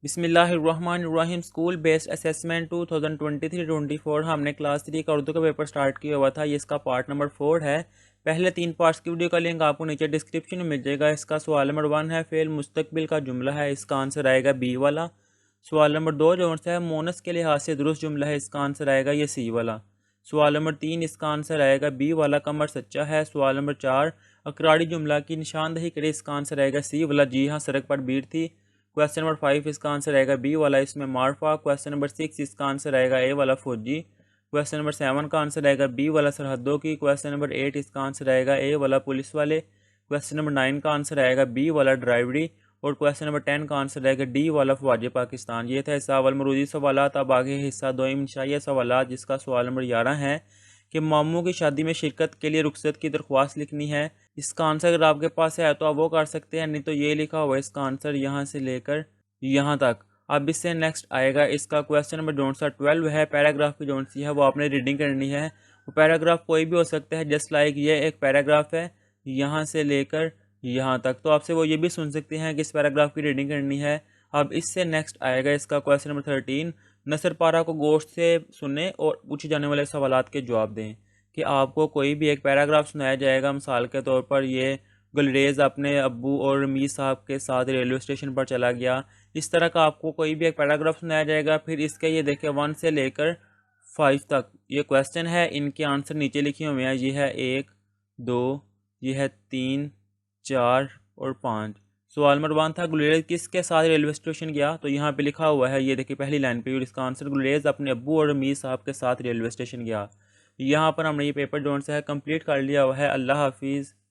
बिस्मिल्लाहिर्रहमानिर्रहीम। School based assessment 2023-24 हमने class 3 का उर्दू का पेपर स्टार्ट किया हुआ था। ये इसका पार्ट नंबर 4 है। पहले 3 पार्ट्स की वीडियो का लिंक आपको नीचे डिस्क्रिप्शन में मिल जाएगा। इसका सवाल नंबर 1 है फेल मुस्तकबिल का जुमला है, इसका आंसर आएगा बी वाला। सवाल नंबर 2 जो है मोनस के लिहाज से दुरुस्त जुमला है, इसका आंसर आएगा ये सी वाला। सवाल नंबर 3 इसका आंसर आएगा बी वाला, कमर सच्चा है। सवाल नंबर 4 अकरारी जुमला की निशानदही करे, इसका आंसर आएगा सी वाला, जी हाँ सड़क पर भीड़ थी। क्वेश्चन नंबर 5 इसका आंसर आएगा बी वाला, इसमें मारफा। क्वेश्चन नंबर 6 इसका आंसर आएगा ए वाला, फौजी। क्वेश्चन नंबर 7 का आंसर आएगा बी वाला, सरहदों की। क्वेश्चन नंबर 8 इसका आंसर आएगा ए वाला, पुलिस वाले। क्वेश्चन नंबर 9 का आंसर आएगा बी वाला, ड्राइवरी। और क्वेश्चन नंबर 10 का आंसर आएगा डी वाला, फौज पाकिस्तान। ये था हिस्सा अवल मरूदी सवालात। अब आगे हिस्सा दो इंशाइया सवालात, जिसका सवाल नंबर 11 है कि मामू की शादी में शिरकत के लिए रुखसत की दरख्वास्त लिखनी है। इसका आंसर अगर आपके पास है तो आप वो कर सकते हैं, नहीं तो ये लिखा हुआ है इसका आंसर यहाँ से लेकर यहाँ तक। अब इससे नेक्स्ट आएगा इसका क्वेश्चन नंबर जो सा 12 है। पैराग्राफ की जो सी है वो आपने रीडिंग करनी है। वो पैराग्राफ कोई भी हो सकता है, जस्ट लाइक ये एक पैराग्राफ है यहाँ से लेकर यहाँ तक, तो आपसे वो ये भी सुन सकते हैं कि इस पैराग्राफ की रीडिंग करनी है। अब इससे नेक्स्ट आएगा इसका क्वेश्चन नंबर 13। नसर पारा को गोश्त से सुने और पूछे जाने वाले सवालात के जवाब दें। कि आपको कोई भी एक पैराग्राफ सुनाया जाएगा, मिसाल के तौर पर ये गुलरेज़ अपने अब्बू और मीर साहब के साथ रेलवे स्टेशन पर चला गया। इस तरह का आपको कोई भी एक पैराग्राफ सुनाया जाएगा। फिर इसके ये देखिए 1 से लेकर 5 तक ये क्वेश्चन है, इनके आंसर नीचे लिखे हुए हैं। ये है 1, 2, ये है 3, 4 और 5। सवाल नंबर 1 था गुलरेज़ किसके साथ रेलवे स्टेशन गया, तो यहाँ पे लिखा हुआ है, ये देखिए पहली लाइन पे, और इसका आंसर गुलरेज़ अपने अब्बू और मीर साहब के साथ रेलवे स्टेशन गया। यहाँ पर हमने ये पेपर जो है कंप्लीट कर लिया हुआ है। अल्लाह हाफिज़।